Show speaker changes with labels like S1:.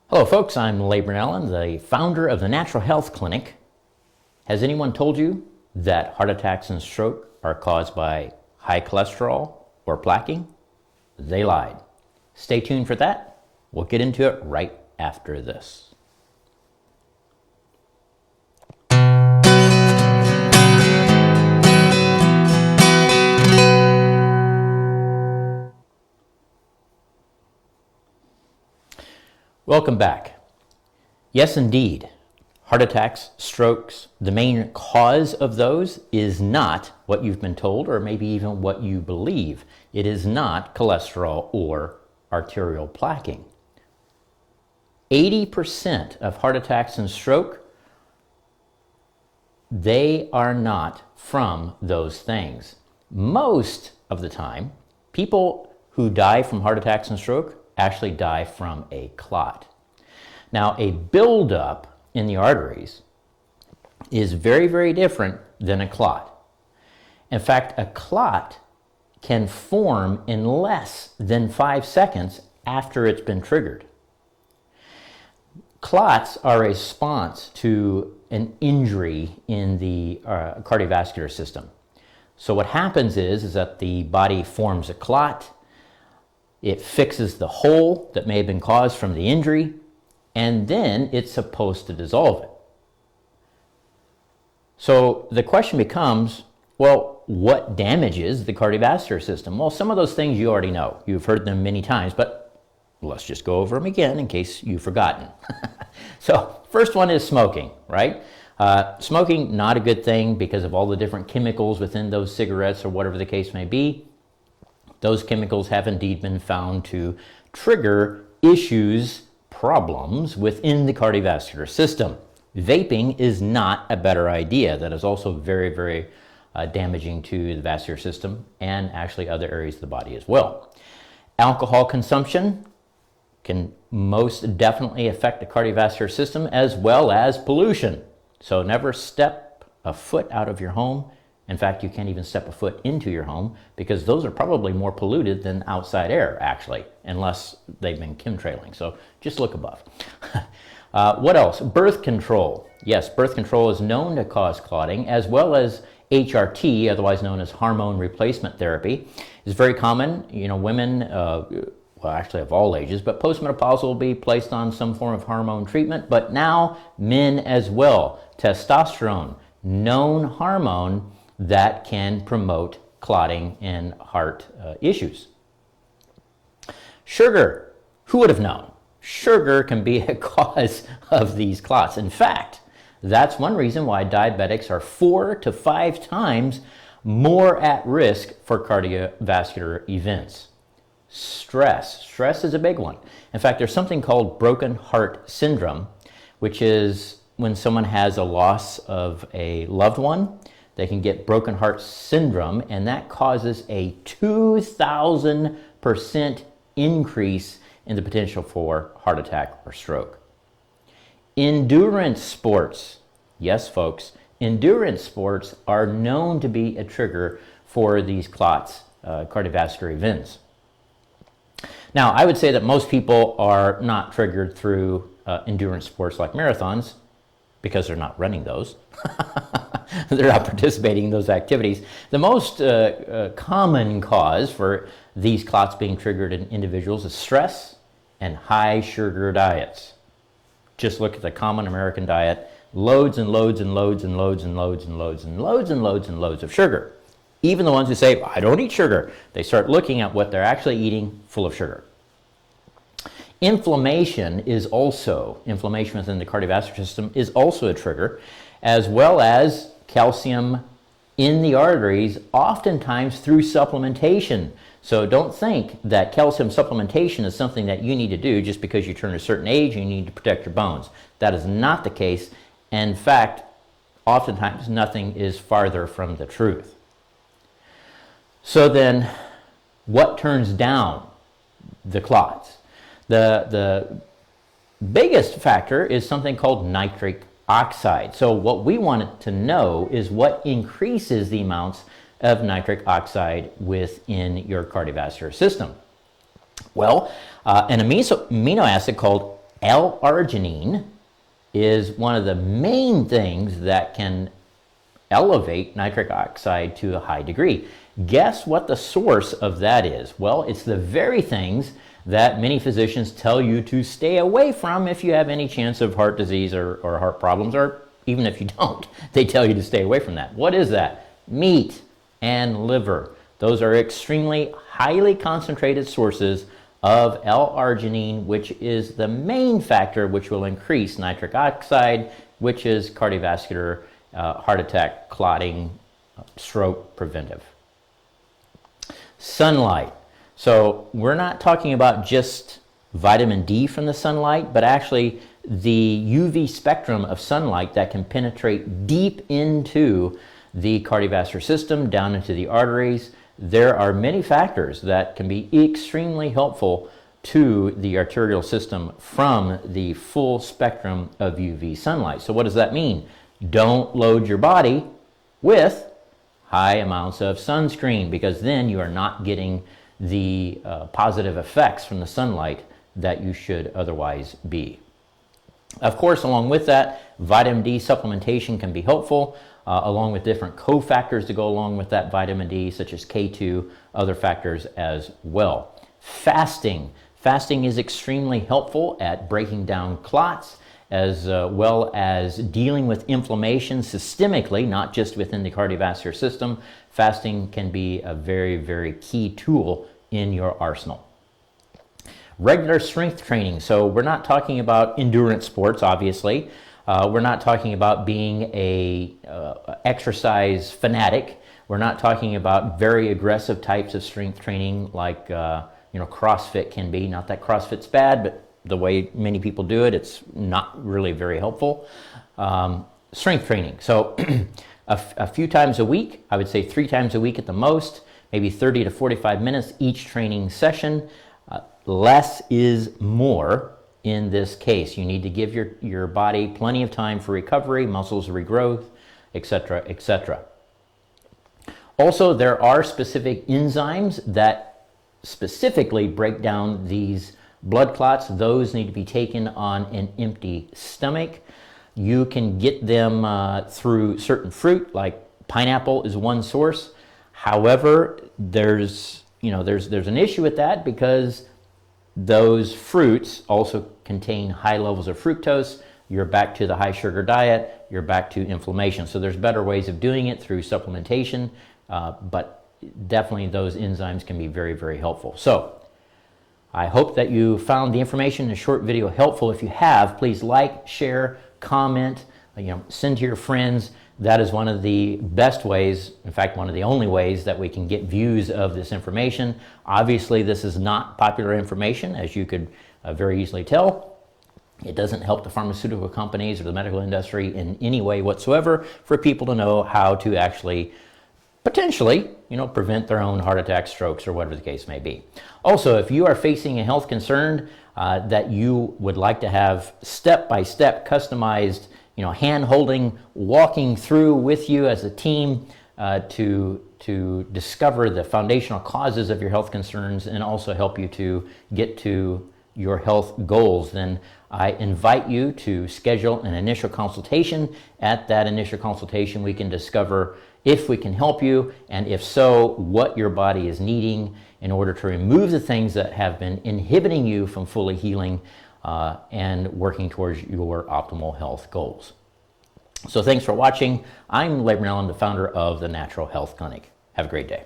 S1: Hello folks, I'm Laban Allen, the founder of the Natural Health Clinic. Has anyone told you that heart attacks and stroke are caused by high cholesterol or plaquing? They lied. Stay tuned for that. We'll get into it right after this. Welcome back. Yes, indeed, heart attacks, strokes, the main cause of those is not what you've been told or maybe even what you believe. It is not cholesterol or arterial plaquing. 80% of heart attacks and stroke, they are not from those things. Most of the time, people who die from heart attacks and stroke actually die from a clot. Now, a buildup in the arteries is very, very different than a clot. In fact, a clot can form in less than 5 seconds after it's been triggered. Clots are a response to an injury in the cardiovascular system. So what happens is that the body forms a clot, it fixes the hole that may have been caused from the injury, and then it's supposed to dissolve it. So the question becomes, well, what damages the cardiovascular system? Well, some of those things you already know. You've heard them many times, but let's just go over them again in case you've forgotten. So first one is smoking, right? Smoking, not a good thing because of all the different chemicals within those cigarettes or whatever the case may be. Those chemicals have indeed been found to trigger issues, problems within the cardiovascular system. Vaping is not a better idea. That is also very, very damaging to the vascular system and actually other areas of the body as well. Alcohol consumption can most definitely affect the cardiovascular system as well as pollution. So never step a foot out of your home. In fact, you can't even step a foot into your home because those are probably more polluted than outside air, actually, unless they've been chemtrailing. So just look above. What else? Birth control. Yes, birth control is known to cause clotting, as well as HRT, otherwise known as hormone replacement therapy. It's very common. You know, women, well, actually of all ages, but postmenopausal will be placed on some form of hormone treatment, but now men as well. Testosterone, known hormone that can promote clotting and heart issues. Sugar, who would have known? Sugar can be a cause of these clots. In fact, that's one reason why diabetics are 4 to 5 times more at risk for cardiovascular events. Stress is a big one. In fact, there's something called broken heart syndrome, which is when someone has a loss of a loved one. They can get broken heart syndrome, and that causes a 2,000% increase in the potential for heart attack or stroke. Endurance sports, yes folks, endurance sports are known to be a trigger for these clots, cardiovascular events. Now, I would say that most people are not triggered through endurance sports like marathons because they're not running those. They're not participating in those activities. The most common cause for these clots being triggered in individuals is stress and high sugar diets. Just look at the common American diet, loads and loads and loads and loads and loads and loads and loads and loads and loads of sugar. Even the ones who say, I don't eat sugar, they start looking at what they're actually eating full of sugar. Inflammation within the cardiovascular system is also a trigger, as well as calcium in the arteries, oftentimes through supplementation. So don't think that calcium supplementation is something that you need to do just because you turn a certain age and you need to protect your bones. That is not the case. In fact, oftentimes nothing is farther from the truth. So then, what turns down the clots? The biggest factor is something called nitric oxide. So what we wanted to know is what increases the amounts of nitric oxide within your cardiovascular system. Well, an amino acid called L-arginine is one of the main things that can elevate nitric oxide to a high degree. Guess what the source of that is? Well, it's the very things that many physicians tell you to stay away from if you have any chance of heart disease or heart problems, or even if you don't, they tell you to stay away from that. What is that? Meat and liver. Those are extremely highly concentrated sources of L-arginine, which is the main factor which will increase nitric oxide, which is cardiovascular, heart attack, clotting, stroke preventive. Sunlight. So we're not talking about just vitamin D from the sunlight, but actually the UV spectrum of sunlight that can penetrate deep into the cardiovascular system, down into the arteries. There are many factors that can be extremely helpful to the arterial system from the full spectrum of UV sunlight. So what does that mean? Don't load your body with high amounts of sunscreen, because then you are not getting the positive effects from the sunlight that you should otherwise be. Of course, along with that, vitamin D supplementation can be helpful, along with different cofactors to go along with that vitamin D, such as K2, other factors as well. Fasting. Fasting is extremely helpful at breaking down clots, as well as dealing with inflammation systemically, not just within the cardiovascular system. Fasting can be a very, very key tool in your arsenal. Regular strength training. So we're not talking about endurance sports, obviously. We're not talking about being a exercise fanatic. We're not talking about very aggressive types of strength training like CrossFit can be. Not that CrossFit's bad, but the way many people do it, it's not really very helpful. Strength training. So a few times a week, I would say 3 times a week at the most, maybe 30 to 45 minutes each training session. Less is more in this case. You need to give your body plenty of time for recovery, muscles regrowth, etc., etc. Also, there are specific enzymes that specifically break down these blood clots. Those need to be taken on an empty stomach. You can get them through certain fruit, like pineapple is one source. However, there's an issue with that, because those fruits also contain high levels of fructose. You're back to the high sugar diet, you're back to inflammation. So there's better ways of doing it through supplementation, but definitely those enzymes can be very, very helpful. So I hope that you found the information in a short video helpful. If you have, please like, share, comment, send to your friends. That is one of the best ways, in fact, one of the only ways that we can get views of this information. Obviously, this is not popular information, as you could very easily tell. It doesn't help the pharmaceutical companies or the medical industry in any way whatsoever for people to know how to actually potentially, prevent their own heart attacks, strokes, or whatever the case may be. Also, if you are facing a health concern that you would like to have step-by-step customized, hand-holding, walking through with you as a team to discover the foundational causes of your health concerns and also help you to get to your health goals, then I invite you to schedule an initial consultation. At that initial consultation, we can discover if we can help you, and if so, what your body is needing in order to remove the things that have been inhibiting you from fully healing and working towards your optimal health goals. So thanks for watching. I'm Larry Allen, the founder of the Natural Health Clinic. Have a great day.